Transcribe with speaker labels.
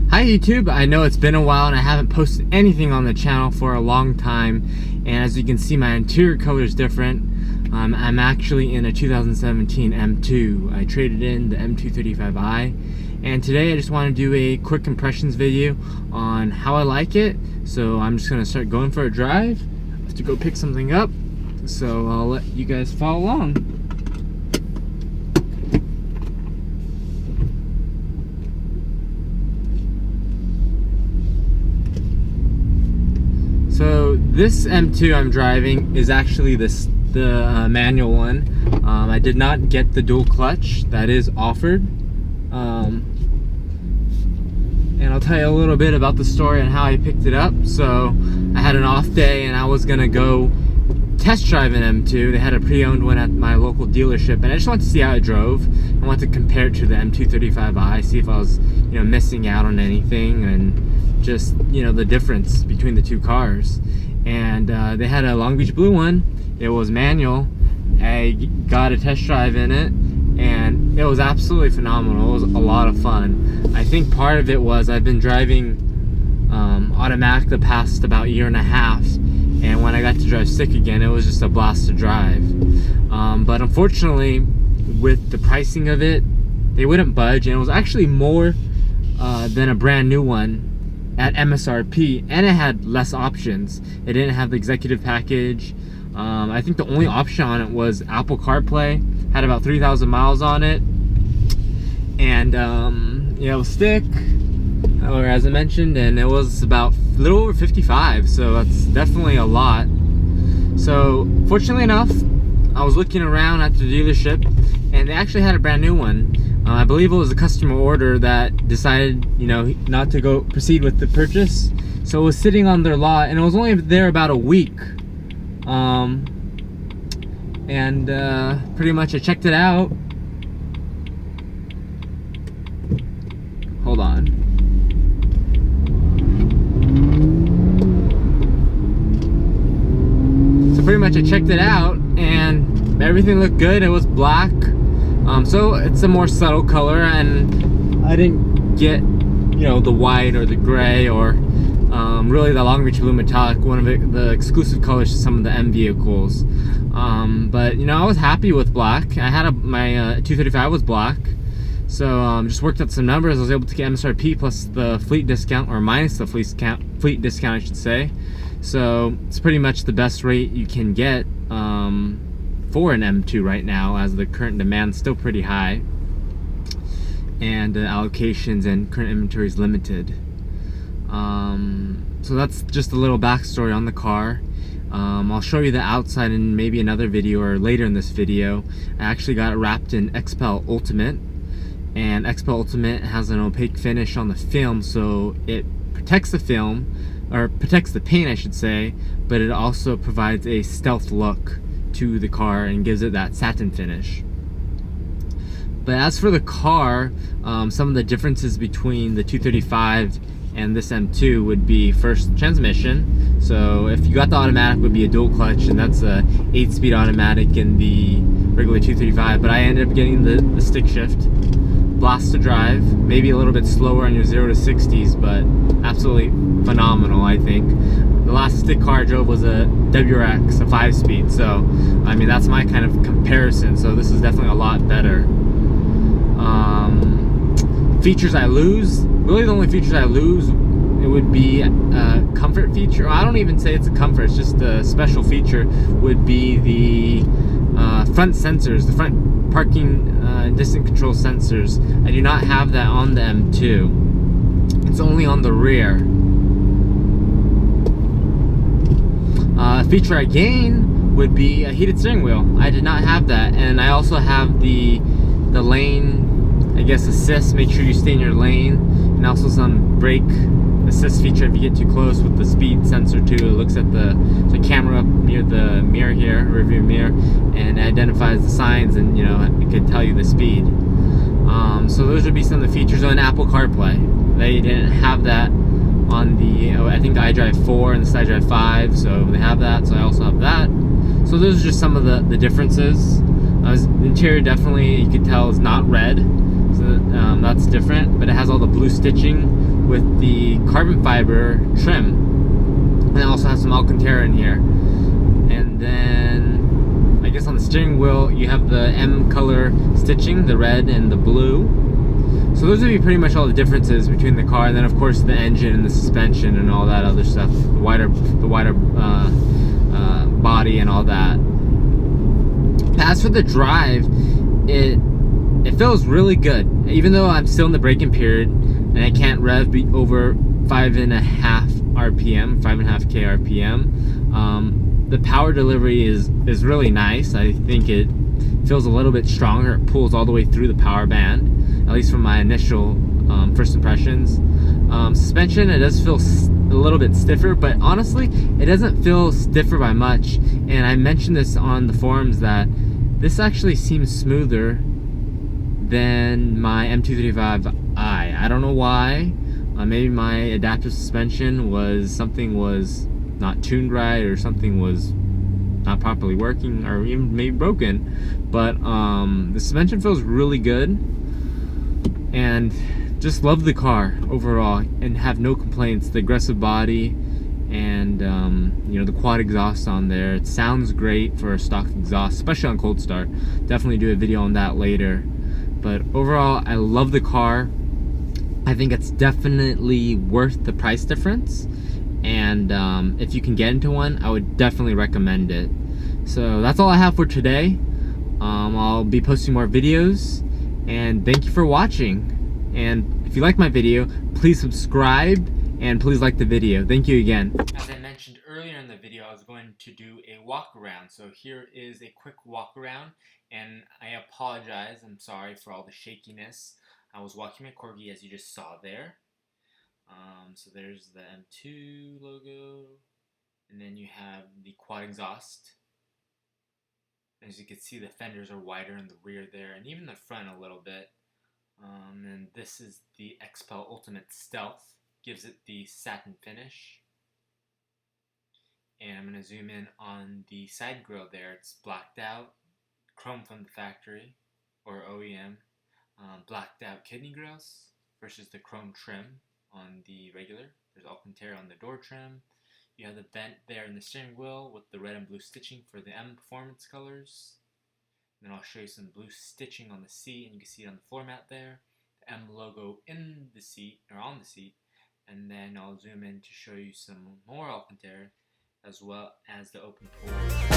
Speaker 1: Hi YouTube, I know it's been a while and I haven't posted anything on the channel for a long time, and as you can see my interior color is different. I'm actually in a 2017 M2. I traded in the M235i, and today I just want to do a quick impressions video on how I like it. So I'm just going to start going for a drive. I have to go pick something up, so I'll let you guys follow along. So this M2 I'm driving is actually the manual one. I did not get the dual clutch that is offered. And I'll tell you a little bit about the story and how I picked it up. So I had an off day and I was gonna go test drive an M2. They had a pre-owned one at my local dealership, and I just wanted to see how it drove. I wanted to compare it to the M235i, see if I was, missing out on anything, and just, the difference between the two cars. And they had a Long Beach Blue one. It was manual. I got a test drive in it, and it was absolutely phenomenal. It was a lot of fun. I think part of it was I've been driving automatic the past about year and a half, and when I got to drive stick again, it was just a blast to drive. But unfortunately, with the pricing of it, they wouldn't budge, and it was actually more than a brand new one at MSRP, and it had less options. It didn't have the executive package. I think the only option on it was Apple CarPlay. Had about 3,000 miles on it, and it was stick, or as I mentioned, and it was about a little over 55, so that's definitely a lot. So fortunately enough, I was looking around at the dealership, and they actually had a brand new one. I believe it was a customer order that decided, not to proceed with the purchase. So it was sitting on their lot, and it was only there about a week. Pretty much I checked it out. Hold on. So pretty much I checked it out, and everything looked good. It was black. So it's a more subtle color, and I didn't get, the white or the gray or really the Long Beach Blue Metallic, one of the exclusive colors to some of the M vehicles. But I was happy with black. I had my 235 was black, so just worked out some numbers. I was able to get MSRP plus the fleet discount, or minus the fleet discount, I should say. So it's pretty much the best rate you can get for an M2 right now, as the current demand is still pretty high, and allocations and current inventory is limited. So that's just a little backstory on the car. I'll show you the outside in maybe another video or later in this video. I actually got it wrapped in Xpel Ultimate, and Xpel Ultimate has an opaque finish on the film, so it protects the film, or protects the paint I should say, but it also provides a stealth look to the car and gives it that satin finish. But as for the car, some of the differences between the 235 and this M2 would be, first, transmission. So if you got the automatic, it would be a dual clutch, and that's a 8-speed automatic in the regular 235, but I ended up getting the stick shift. Blast to drive, maybe a little bit slower on your 0 to 60s, but absolutely phenomenal, I think. The last stick car I drove was a WRX, a 5-speed, so I mean that's my kind of comparison, so this is definitely a lot better. Features I lose, really the only features I lose, it would be a comfort feature. I don't even say it's a comfort, it's just a special feature, would be the front sensors, the front parking distance control sensors. I do not have that on the M2. It's only on the rear. Feature I gain would be a heated steering wheel. I did not have that, and I also have the lane, I guess, assist. Make sure you stay in your lane, and also some brake assist feature if you get too close with the speed sensor too. It looks at the camera up near the mirror here, rearview mirror, and identifies the signs, and it could tell you the speed. So those would be some of the features on Apple CarPlay. They didn't have that on the, I think the iDrive 4 and the iDrive 5, so they have that, so I also have that. So those are just some of the differences. The interior definitely, you can tell, is not red, so that's different, but it has all the blue stitching with the carbon fiber trim, and it also has some Alcantara in here. And then I guess on the steering wheel you have the M color stitching, the red and the blue. So those would be pretty much all the differences between the car, and then of course the engine and the suspension and all that other stuff, the wider body and all that. As for the drive, it feels really good, even though I'm still in the braking period and I can't rev over 5.5 RPM, 5.5K RPM. The power delivery is really nice. I think it feels a little bit stronger. It pulls all the way through the power band, at least from my initial first impressions. Suspension, it does feel a little bit stiffer, but honestly, it doesn't feel stiffer by much. And I mentioned this on the forums that this actually seems smoother than my M235i. I don't know why. Maybe my adaptive suspension was not tuned right, or something was not properly working, or even maybe broken. But the suspension feels really good, and just love the car overall and have no complaints. The aggressive body and you know, the quad exhaust on there, it sounds great for a stock exhaust, especially on cold start. Definitely do a video on that later. But overall, I love the car. I think it's definitely worth the price difference, and if you can get into one, I would definitely recommend it. So that's all I have for today. I'll be posting more videos, and thank you for watching. And if you like my video, please subscribe and please like the video. Thank you again. As I mentioned earlier in the video, I was going to do a walk around. So here is a quick walk around, and I apologize. I'm sorry for all the shakiness. I was walking my corgi, as you just saw there. So there's the M2 logo, and then you have the quad exhaust. As you can see, the fenders are wider in the rear there, and even the front a little bit. And this is the Xpel Ultimate Stealth. Gives it the satin finish. And I'm going to zoom in on the side grille there. It's blacked out, chrome from the factory, or OEM. Blacked out kidney grills versus the chrome trim on the regular. There's Alcantara on the door trim. You have the vent there in the steering wheel with the red and blue stitching for the M performance colors. And then I'll show you some blue stitching on the seat, and you can see it on the floor mat there. The M logo in the seat, or on the seat. And then I'll zoom in to show you some more Alcantara, as well as the open port.